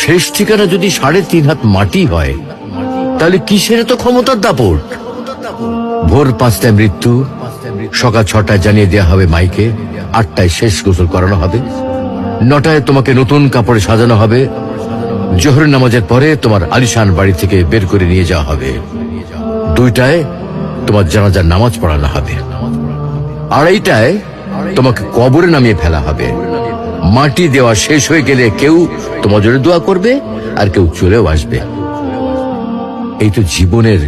শেষ ঠিকানা যদি 3.5 হাত মাটি হয়, তাহলে কিসের তো ক্ষমতার দাপট? ভোর 5টায় মৃত্যু, সকাল 6টায় জানিয়ে দেওয়া হবে মাইকে, 8টায় শেষ গোসল করানো হবে, 9টায় তোমাকে নতুন কাপড়ে সাজানো হবে, জোহরের নামাজের পরে তোমার আলিশান বাড়ি থেকে বের করে নিয়ে যাওয়া হবে, 2টায় তোমার জানাজার নামাজ পড়ানো হবে, 2:30টায় তোমাকে কবরে নামিয়ে ফেলা হবে। মাটি দেওয়া শেষ হয়ে গেলে কেউ তোমার জন্য দোয়া করবে আর কেউ চলেও আসবে। এই তো জীবনের